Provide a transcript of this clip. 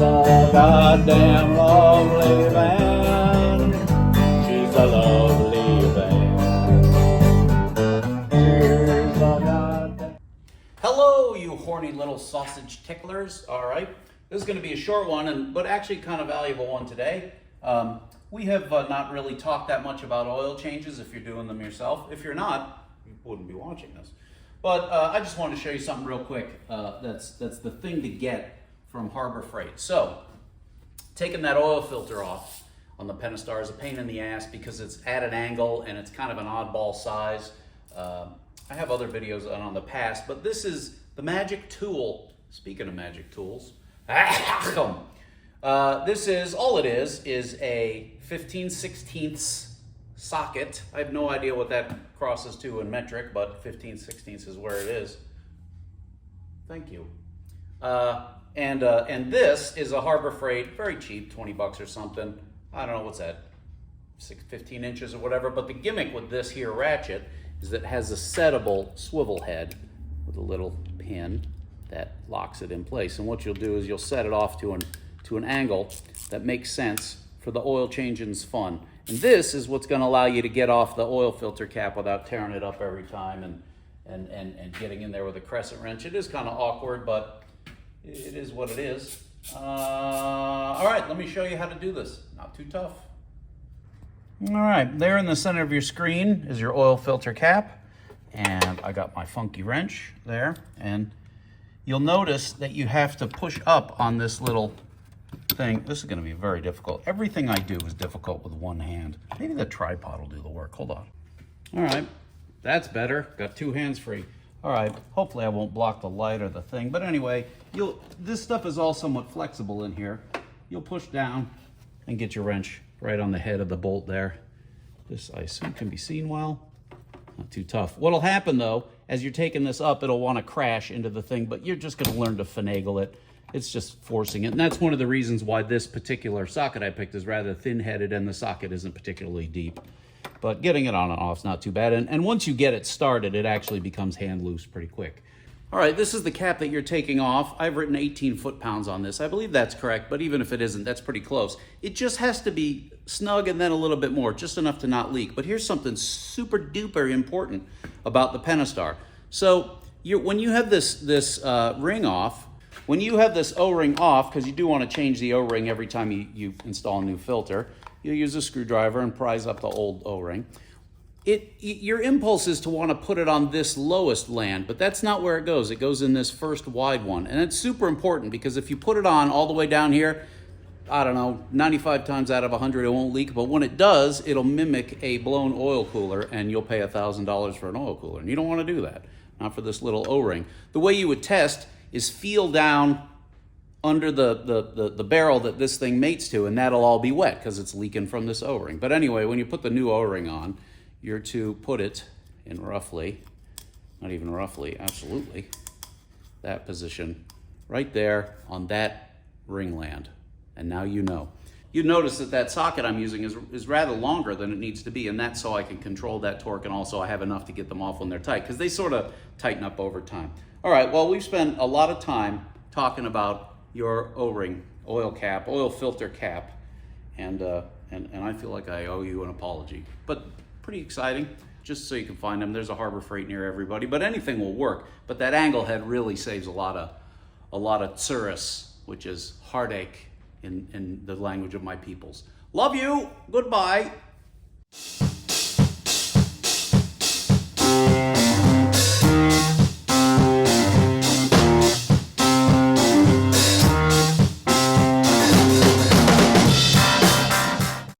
a goddamn lovely van. She's a lovely van. She's a goddamn... Hello, you horny little sausage ticklers. All right, this is going to be a short one, but actually kind of valuable one today. We have not really talked that much about oil changes if you're doing them yourself. If you're not, you wouldn't be watching this. But I just wanted to show you something real quick. That's the thing to get from Harbor Freight. So, taking that oil filter off on the Promastar is a pain in the ass because it's at an angle and it's kind of an oddball size. I have other videos on the past, but this is the magic tool. Speaking of magic tools, this is, all it is a 15/16 socket. I have no idea what that crosses to in metric, but 15/16 is where it is. Thank you. And this is a Harbor Freight, very cheap, 20 bucks or something. I don't know, what's that, 15 inches or whatever. But the gimmick with this here ratchet is that it has a settable swivel head with a little pin that locks it in place. And what you'll do is you'll set it off to an angle that makes sense for the oil changing's fun. And this is what's going to allow you to get off the oil filter cap without tearing it up every time and getting in there with a crescent wrench. It is kind of awkward, but it is what it is. All right, let me show you how to do this. Not too tough. All right, there in the center of your screen is your oil filter cap. And I got my funky wrench there. And you'll notice that you have to push up on this little thing. This is going to be very difficult. Everything I do is difficult with one hand. Maybe the tripod will do the work. Hold on. All right, that's better. Got two hands free. All right, hopefully I won't block the light or the thing. But anyway, this stuff is all somewhat flexible in here. You'll push down and get your wrench right on the head of the bolt there. This, I assume, can be seen well. Not too tough. What'll happen though, as you're taking this up, it'll want to crash into the thing, but you're just going to learn to finagle it. It's just forcing it. And that's one of the reasons why this particular socket I picked is rather thin-headed and the socket isn't particularly deep. But getting it on and off is not too bad. And once you get it started, it actually becomes hand loose pretty quick. All right, this is the cap that you're taking off. I've written 18 foot-pounds on this. I believe that's correct, but even if it isn't, that's pretty close. It just has to be snug and then a little bit more, just enough to not leak. But here's something super duper important about the Promastar. So when you have this ring off, when you have this O-ring off, because you do want to change the O-ring every time you install a new filter, you'll use a screwdriver and prise up the old O-ring. Your impulse is to want to put it on this lowest land, but that's not where it goes. It goes in this first wide one. And it's super important because if you put it on all the way down here, I don't know, 95 times out of 100 it won't leak, but when it does, it'll mimic a blown oil cooler and you'll pay $1,000 for an oil cooler. And you don't want to do that, not for this little O-ring. The way you would test is feel down under the barrel that this thing mates to, and that'll all be wet because it's leaking from this O-ring. But anyway, when you put the new O-ring on, you're to put it in roughly, not even roughly, absolutely, that position right there on that ring land. And now you know. You notice that socket I'm using is rather longer than it needs to be, and that's so I can control that torque, and also I have enough to get them off when they're tight, because they sort of tighten up over time. All right, well, we've spent a lot of time talking about your O-ring, oil cap, oil filter cap, and I feel like I owe you an apology. But pretty exciting, just so you can find them. There's a Harbor Freight near everybody, but anything will work. But that angle head really saves a lot of tsuris, which is heartache in the language of my peoples. Love you, goodbye.